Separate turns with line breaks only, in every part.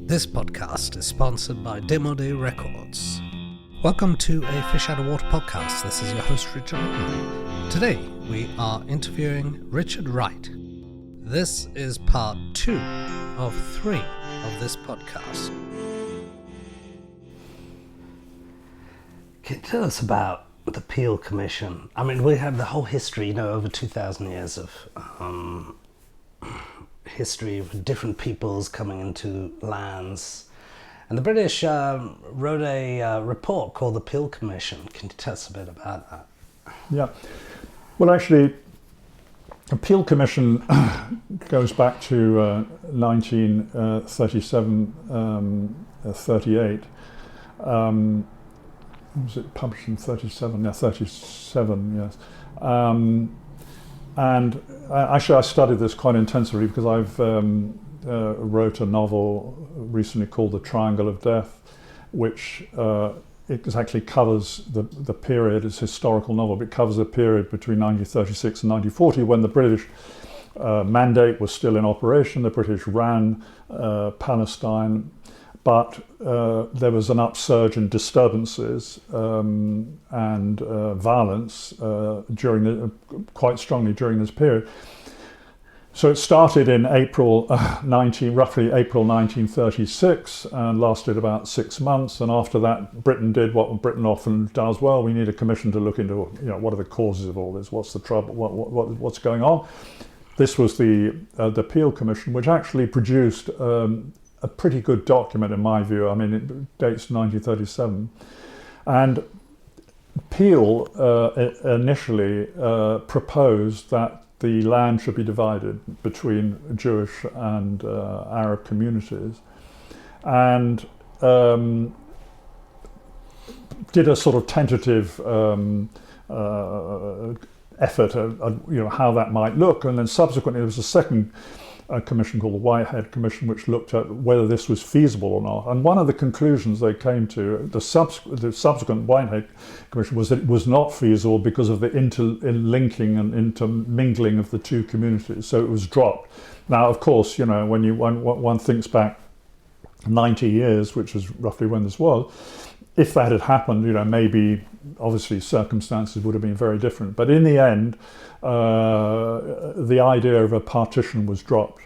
This podcast is sponsored by Demode Records. Welcome to a Fish Out of Water podcast. This is your host, Richard Altman. Today, we are interviewing Richard Wright. This is part 2 of 3 of this podcast. Can you tell us about the Peel Commission? I mean, we have the whole history, over 2,000 years of history of different peoples coming into lands. And the British wrote a report called the Peel Commission. Can you tell us a bit about that?
Yeah. Well, actually, the Peel Commission goes back to 1937, 38. Was it published in 37? Yeah, 37, yes. And actually I studied this quite intensively because I've wrote a novel recently called The Triangle of Death, which exactly covers the period. It's a historical novel, but it covers the period between 1936 and 1940 when the British mandate was still in operation. The British ran Palestine, but there was an upsurge in disturbances and violence quite strongly during this period. So it started in roughly April 1936 and lasted about 6 months. And after that, Britain did what Britain often does. Well, we need a commission to look into, what are the causes of all this? What's the trouble? What's going on? This was the Peel Commission, which actually produced a pretty good document in my view. I mean, it dates 1937. And Peel initially proposed that the land should be divided between Jewish and Arab communities, and did a sort of tentative effort at how that might look. And then subsequently there was a second commission called the Whitehead Commission, which looked at whether this was feasible or not. And one of the conclusions they came to, the subsequent Whitehead Commission, was that it was not feasible because of the interlinking and intermingling of the two communities. So it was dropped. Now, of course, when one thinks back 90 years, which is roughly when this was, if that had happened, maybe obviously circumstances would have been very different. But in the end, the idea of a partition was dropped.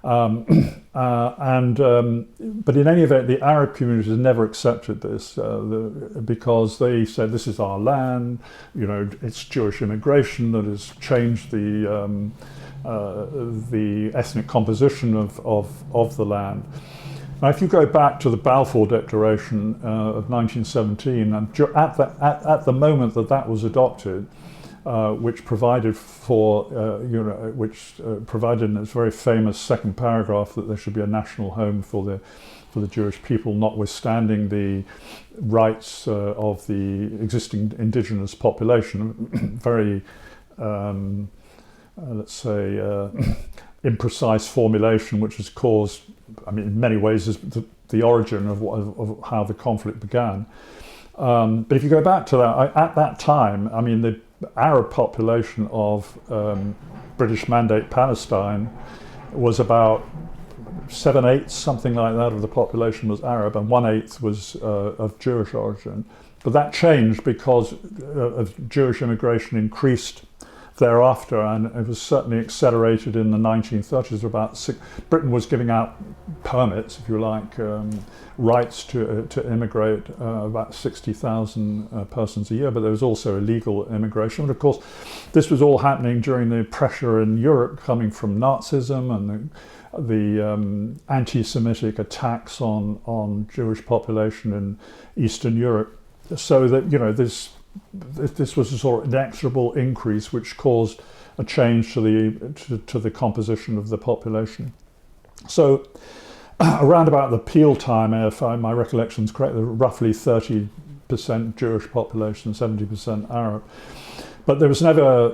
But in any event, the Arab communities never accepted this because they said, this is our land, it's Jewish immigration that has changed the ethnic composition of the land. Now, if you go back to the Balfour Declaration of 1917, and at the moment that was adopted, which provided for, provided in its very famous second paragraph that there should be a national home for the Jewish people, notwithstanding the rights of the existing indigenous population. Very, let's say, imprecise formulation, which has caused, in many ways, is the origin of how the conflict began. But if you go back to that, at that time, the Arab population of British Mandate Palestine was about 7/8, something like that, of the population was Arab, and 1/8 was of Jewish origin. But that changed because of Jewish immigration increased thereafter, and it was certainly accelerated in the 1930s. Britain was giving out permits, if you like, rights to immigrate, about 60,000 persons a year, but there was also illegal immigration. But of course, this was all happening during the pressure in Europe coming from Nazism and the anti-Semitic attacks on Jewish population in Eastern Europe. So that, this was a sort of inexorable increase which caused a change to the composition of the population. So around about the Peel time, if my recollection is correct, there were roughly 30% Jewish population, 70% Arab. But it was never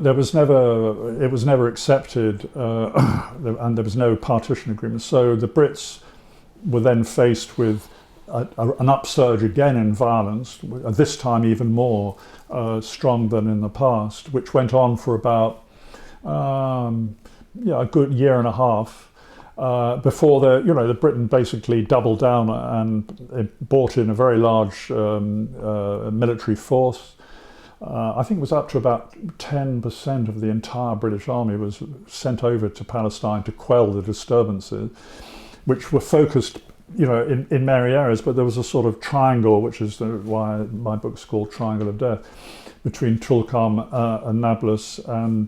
accepted, and there was no partition agreement. So the Brits were then faced with an upsurge again in violence, this time even more strong than in the past, which went on for about a good year and a half. before the Britain basically doubled down and it brought in a very large military force. I think it was up to about 10% of the entire British army was sent over to Palestine to quell the disturbances, which were focused, in many areas, but there was a sort of triangle, which is why my book's called Triangle of Death, between Tulkarm and Nablus and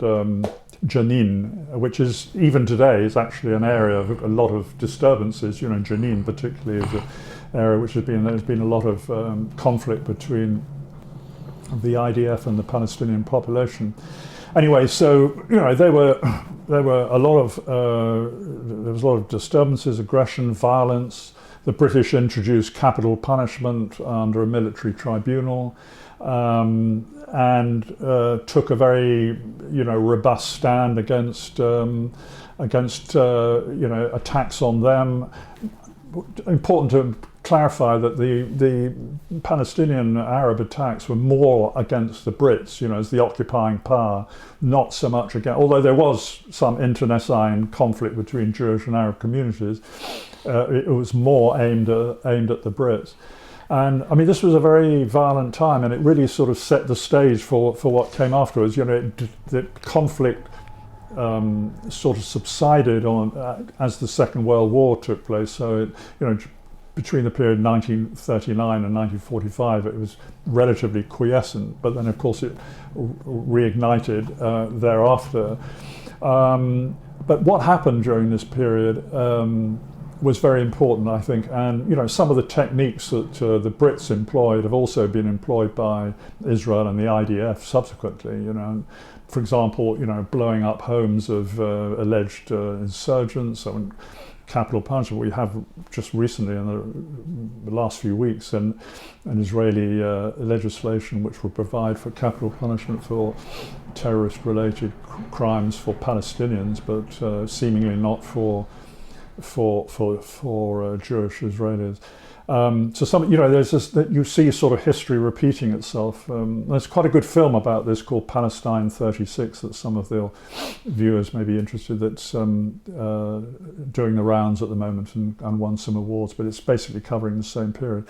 Jenin, which is, even today, is actually an area of a lot of disturbances. Jenin particularly is an area which there's been a lot of conflict between the IDF and the Palestinian population. Anyway, so there was a lot of disturbances, aggression, violence. The British introduced capital punishment under a military tribunal, and took a very robust stand against attacks on them. Important to clarify that the Palestinian Arab attacks were more against the Brits, as the occupying power, not so much against, although there was some internecine conflict between Jewish and Arab communities, it was more aimed at the Brits. And I mean, this was a very violent time, and it really sort of set the stage for what came afterwards. The conflict sort of subsided as the Second World War took place. So between the period 1939 and 1945, it was relatively quiescent, but then of course it reignited thereafter. But what happened during this period was very important, I think, and some of the techniques that the Brits employed have also been employed by Israel and the IDF subsequently. For example, blowing up homes of alleged insurgents, and capital punishment. We have just recently, in the last few weeks, an Israeli legislation which will provide for capital punishment for terrorist-related crimes for Palestinians, but seemingly not for Jewish Israelis. So there's this, that you see sort of history repeating itself. There's quite a good film about this called Palestine 36 that some of the viewers may be interested. That's doing the rounds at the moment and won some awards, but it's basically covering the same period.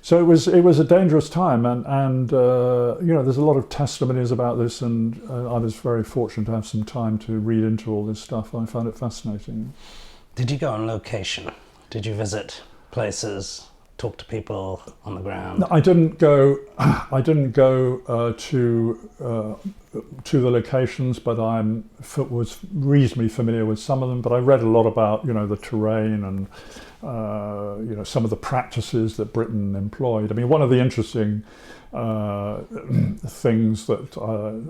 So it was a dangerous time, and there's a lot of testimonies about this, and I was very fortunate to have some time to read into all this stuff. I found it fascinating.
Did you go on location? Did you visit places, talk to people on the ground?
No, I didn't go to the locations, but I was reasonably familiar with some of them. But I read a lot about the terrain and some of the practices that Britain employed. I mean, one of the interesting things that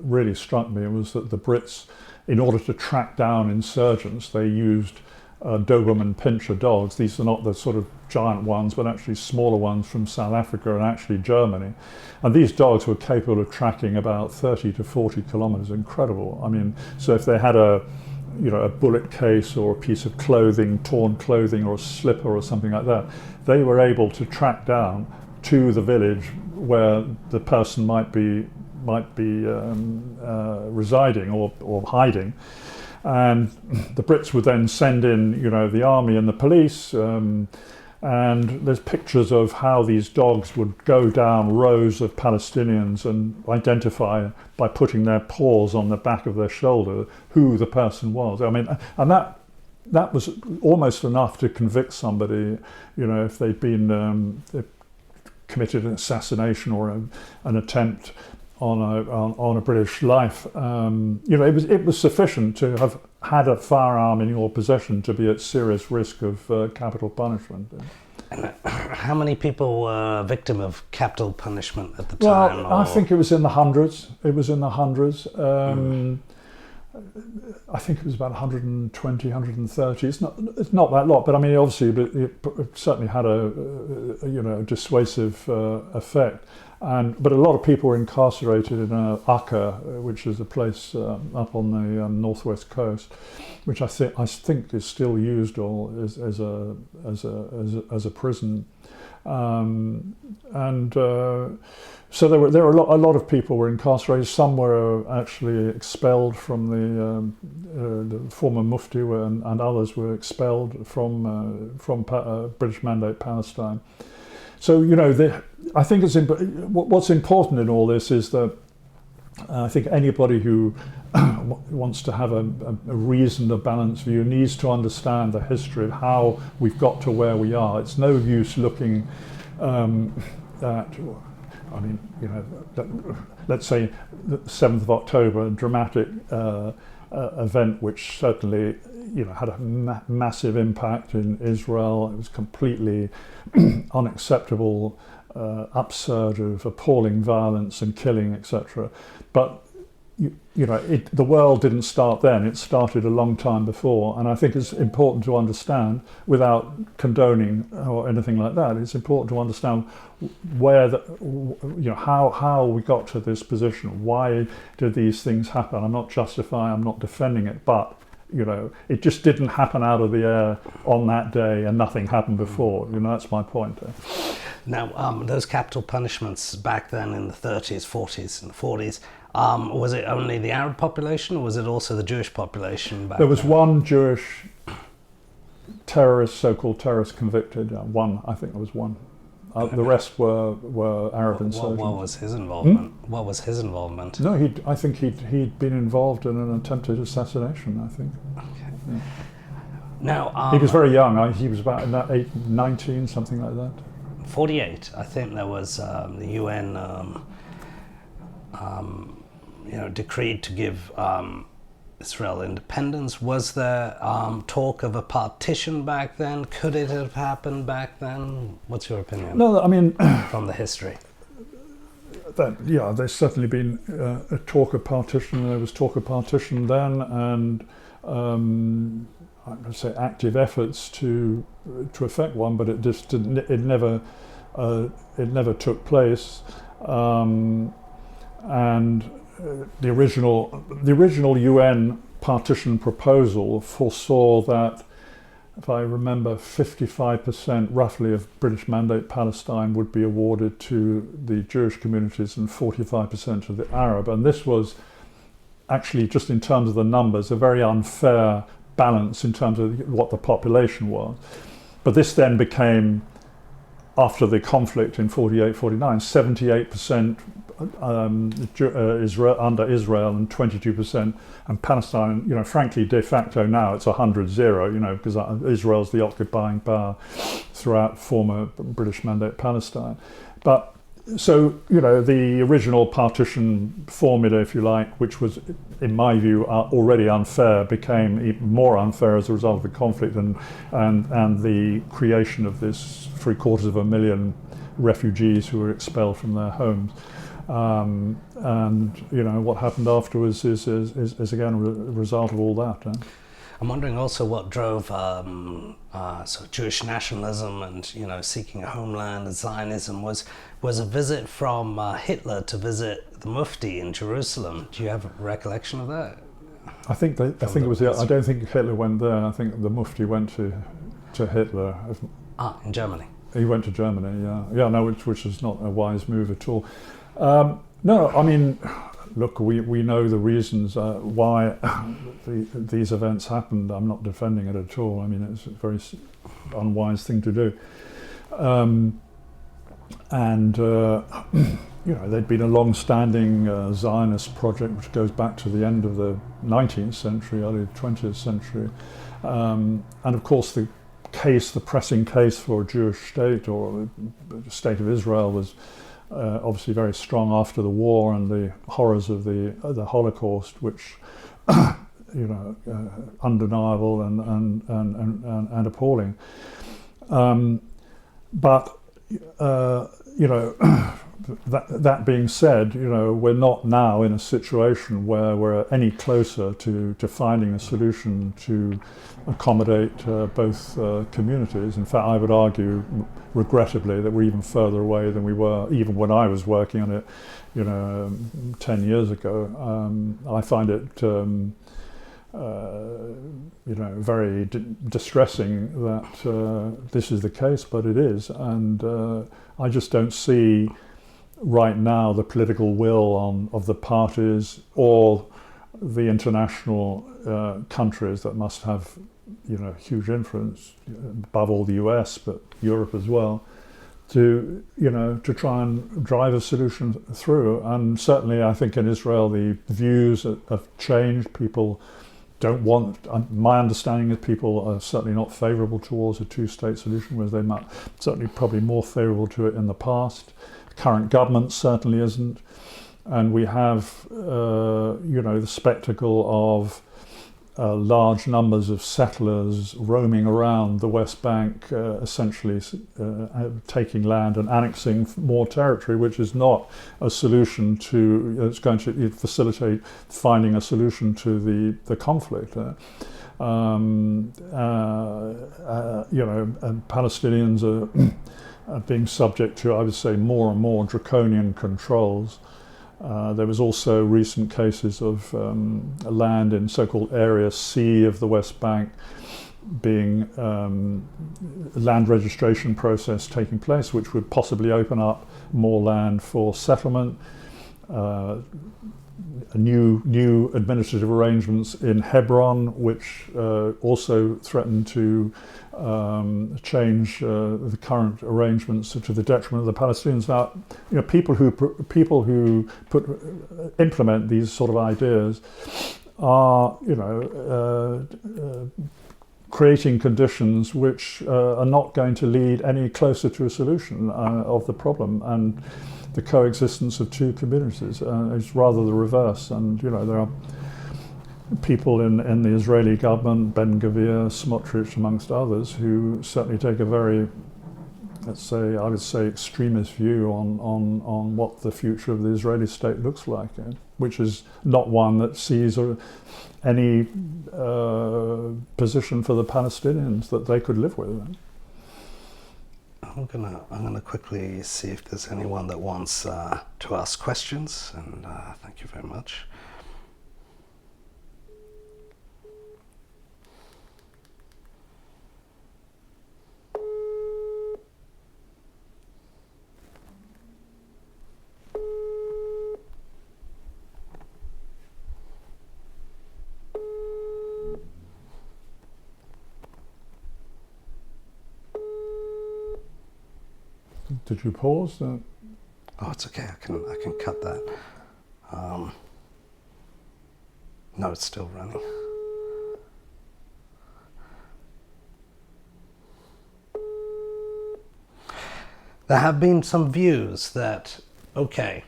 really struck me was that the Brits, in order to track down insurgents, they used Doberman Pinscher dogs. These are not the sort of giant ones, but actually smaller ones from South Africa and actually Germany. And these dogs were capable of tracking about 30 to 40 kilometers. Incredible. I mean, so if they had a bullet case or a piece of clothing, torn clothing or a slipper or something like that, they were able to track down to the village where the person might be residing or hiding. And the Brits would then send in, the army and the police, and there's pictures of how these dogs would go down rows of Palestinians and identify by putting their paws on the back of their shoulder who the person was. I mean, and that was almost enough to convict somebody, if they'd been committed an assassination or an attempt on a British life. It was sufficient to have had a firearm in your possession to be at serious risk of capital punishment.
And how many people were victim of capital punishment at the time?
Well, I think it was in the hundreds. I think it was about 120, 130. It's not that lot, but I mean, obviously, it certainly had a dissuasive effect. But a lot of people were incarcerated in Akka, which is a place up on the northwest coast, which I think is still used as a prison. So there were a lot of people were incarcerated. Some were actually expelled from the former Mufti, and others were expelled from British Mandate Palestine. So I think what's important in all this is that I think anybody who wants to have a reasoned, a balanced view needs to understand the history of how we've got to where we are. It's no use looking at, let's say the 7th of October, a dramatic event which certainly had a massive impact in Israel. It was completely unacceptable, absurd, of appalling violence and killing, etc. But the world didn't start then. It started a long time before, and I think it's important to understand, without condoning or anything like that, it's important to understand where how we got to this position. Why did these things happen? I'm not justifying, I'm not defending it, but it just didn't happen out of the air on that day, and nothing happened before. That's my point.
Now, those capital punishments back then in the 30s, 40s, and 40s, was it only the Arab population, or was it also the Jewish population back
There was
then?
one Jewish so-called terrorist convicted. One, I think there was one. The rest were Arab insurgents.
What was his involvement? What was his involvement?
No, I think he'd been involved in an attempted assassination, I think.
Okay.
Yeah.
Now,
he was very young. He was about 19, something like that.
48, I think there was the UN decreed to give Israel independence. Was there talk of a partition back then? Could it have happened back then? What's your opinion?
No, I mean,
from the history.
There's certainly been a talk of partition. There was talk of partition then, and I would say active efforts to effect one, but it just didn't. It never took place. The original UN partition proposal foresaw that, if I remember, 55% roughly of British Mandate Palestine would be awarded to the Jewish communities and 45% to the Arab. And this was actually, just in terms of the numbers, a very unfair balance in terms of what the population was. But this then became, after the conflict in 48-49, 78% under Israel and 22%, and Palestine, frankly, de facto now it's 100-0, because Israel's the occupying power throughout former British Mandate Palestine. But so, the original partition formula, if you like, which was, in my view, already unfair, became even more unfair as a result of the conflict and the creation of this 750,000 refugees who were expelled from their homes. What happened afterwards is again a result of all that.
I'm wondering also what drove sort of Jewish nationalism and seeking a homeland and Zionism was a visit from Hitler to visit the Mufti in Jerusalem. Do you have a recollection of that?
I think it was. I don't think Hitler went there. I think the Mufti went to Hitler.
In Germany.
He went to Germany. Yeah. No, which is not a wise move at all. No, I mean, look, we know the reasons why these events happened. I'm not defending it at all. I mean, it's a very unwise thing to do. There'd been a long-standing Zionist project which goes back to the end of the 19th century, early 20th century. And of course, the pressing case for a Jewish state or a state of Israel was obviously very strong after the war and the horrors of the Holocaust, which undeniable and appalling. But that being said, we're not now in a situation where we're any closer to finding a solution to accommodate both communities. In fact, I would argue, regrettably, that we're even further away than we were even when I was working on it, 10 years ago. I find it very distressing that this is the case, but it is, and I just don't see right now the political will of the parties or the international countries that must have huge influence, above all the US, but Europe as well, to try and drive a solution through. And certainly I think in Israel the views have changed. People don't want, my understanding is people are certainly not favourable towards a two-state solution, whereas they might certainly probably more favourable to it in the past. The current government certainly isn't. And we have, the spectacle of large numbers of settlers roaming around the West Bank, essentially taking land and annexing more territory, which is not a solution to, it's going to facilitate finding a solution to the conflict. And Palestinians are being subject to, I would say, more and more draconian controls. There was also recent cases of land in so-called Area C of the West Bank being land registration process taking place, which would possibly open up more land for settlement. New administrative arrangements in Hebron, which also threaten to change the current arrangements to the detriment of the Palestinians. Now, people who implement these sort of ideas are, creating conditions which are not going to lead any closer to a solution of the problem and the coexistence of two communities. It's rather the reverse. And there are people in the Israeli government, Ben-Gvir, Smotrich, amongst others, who certainly take a very, I would say, extremist view on what the future of the Israeli state looks like, which is not one that sees any position for the Palestinians that they could live with.
I'm gonna quickly see if there's anyone that wants to ask questions, and thank you very much.
Did you pause?
Oh, it's okay. I can cut that. No, it's still running. There have been some views that, okay,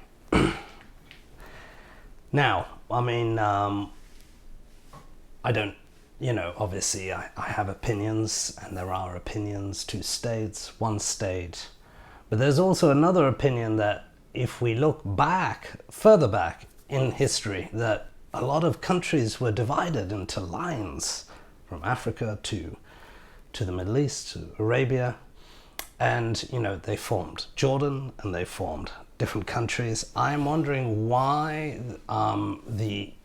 now, I mean, I don't, obviously I have opinions, and there are opinions, 2 states, 1 state. But there's also another opinion that if we look further back in history, that a lot of countries were divided into lines from Africa to the Middle East, to Arabia. And, they formed Jordan and they formed different countries. I'm wondering why the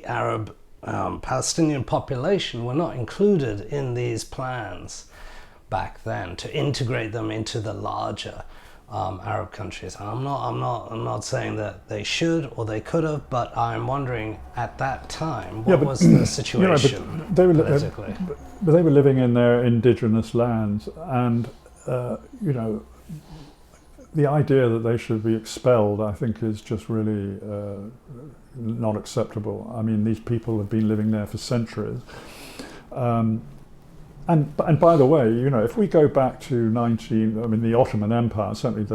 Arab Palestinian population were not included in these plans back then to integrate them into the larger Arab countries. And I'm not saying that they should or they could have, but I'm wondering at that time what was the situation politically.
But they were living in their indigenous lands, and the idea that they should be expelled, I think, is just really not acceptable. I mean, these people have been living there for centuries. And by the way, if we go back to the Ottoman Empire, certainly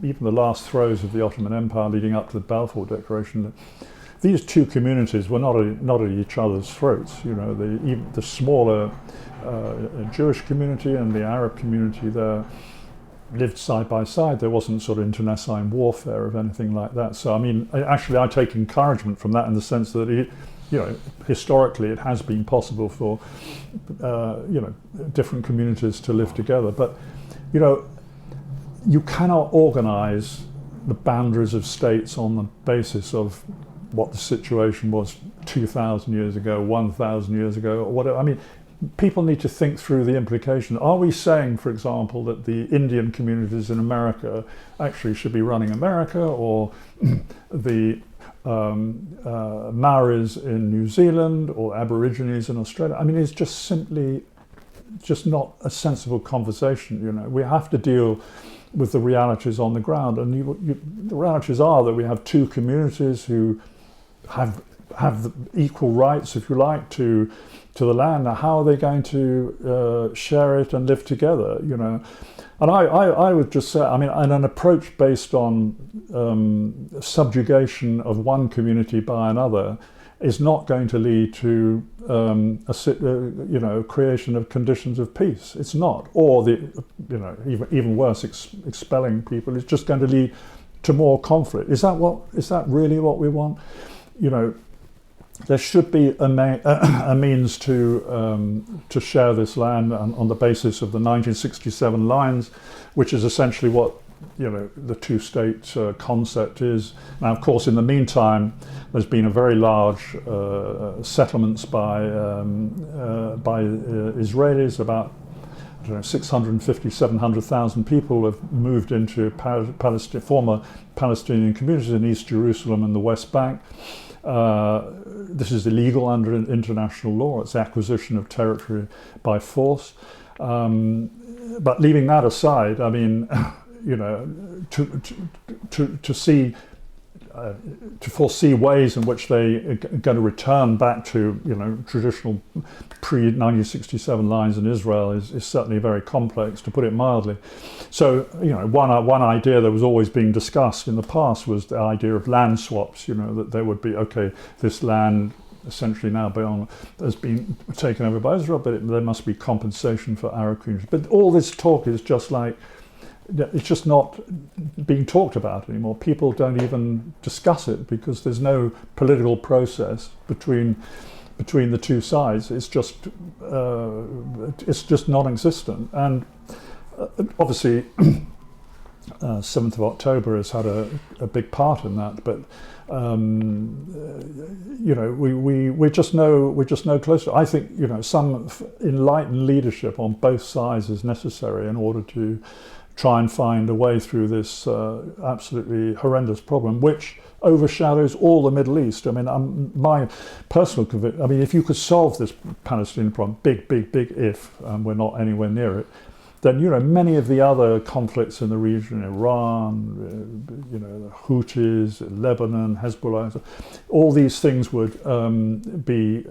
even the last throes of the Ottoman Empire leading up to the Balfour Declaration, these two communities were not at each other's throats. The smaller Jewish community and the Arab community there lived side by side. There wasn't sort of internecine warfare of anything like that. So, I mean, I take encouragement from that in the sense that historically it has been possible for, different communities to live together. But, you cannot organize the boundaries of states on the basis of what the situation was 2,000 years ago, 1,000 years ago, or whatever. I mean, people need to think through the implication. Are we saying, for example, that the Indian communities in America actually should be running America, or the Maoris in New Zealand, or Aborigines in Australia? I mean, it's just not a sensible conversation. We have to deal with the realities on the ground, and the realities are that we have two communities who have the equal rights, if you like, to the land. Now, how are they going to share it and live together? And I would just say, I mean, and an approach based on subjugation of one community by another is not going to lead to creation of conditions of peace. It's not. Or even worse, expelling people is just going to lead to more conflict. Is that really what we want? There should be a means to share this land on the basis of the 1967 lines, which is essentially what the two-state concept is. Now, of course, in the meantime, there's been a very large settlements by Israelis. About 650, 700,000 people have moved into former Palestinian communities in East Jerusalem and the West Bank. This is illegal under international law. It's acquisition of territory by force. But leaving that aside, I mean, to foresee ways in which they are going to return back to traditional pre-1967 lines in Israel is certainly very complex, to put it mildly. So one idea that was always being discussed in the past was the idea of land swaps. That there would be, this land essentially now has been taken over by Israel, but there must be compensation for Arab communities. But all this talk is just like, it's just not being talked about anymore. People don't even discuss it because there's no political process between the two sides. It's just non-existent. And obviously, 7th of October has had a big part in that. But we're just no closer. I think some enlightened leadership on both sides is necessary in order to try and find a way through this absolutely horrendous problem, which overshadows all the Middle East. I mean, my personal conviction, I mean, if you could solve this Palestinian problem, big if, and we're not anywhere near it, then, many of the other conflicts in the region, Iran, the Houthis, Lebanon, Hezbollah, all these things would be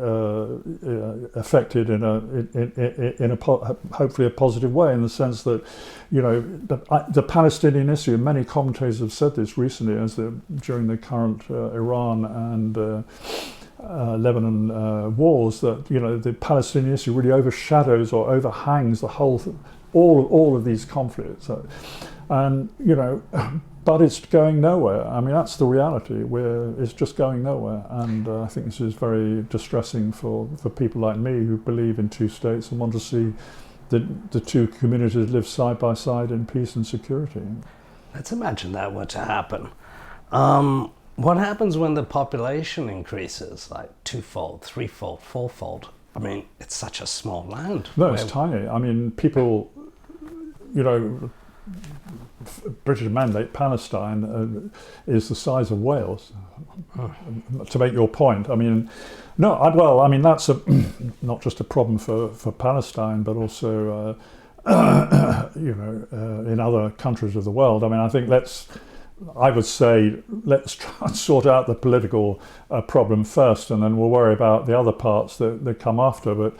affected in a hopefully a positive way, in the sense that, the Palestinian issue, many commentators have said this recently, during the current Iran and Lebanon wars, that the Palestinian issue really overshadows or overhangs the whole all of these conflicts, and but it's going nowhere. I mean, that's the reality. It's just going nowhere, and I think this is very distressing for people like me who believe in two states and want to see the two communities live side by side in peace and security.
Let's imagine that were to happen. What happens when the population increases, like twofold, threefold, fourfold? I mean, it's such a small land.
No, it's tiny. I mean, people, British Mandate Palestine is the size of Wales. To make your point, I mean, that's not just a problem for Palestine, but also, in other countries of the world. I mean, I think I would say let's try and sort out the political problem first, and then we'll worry about the other parts that come after. But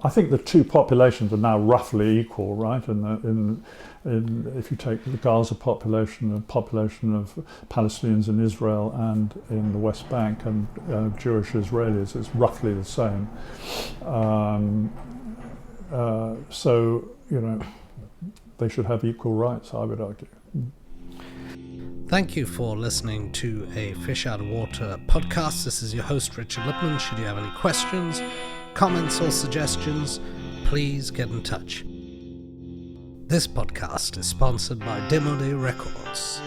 I think the two populations are now roughly equal, right? In if you take the Gaza population, the population of Palestinians in Israel and in the West Bank, and Jewish Israelis, it's roughly the same. So, they should have equal rights, I would argue.
Thank you for listening to a Fish Out of Water podcast. This is your host, Richard Lippman. Should you have any questions, comments, or suggestions, please get in touch. This podcast is sponsored by Demode Records.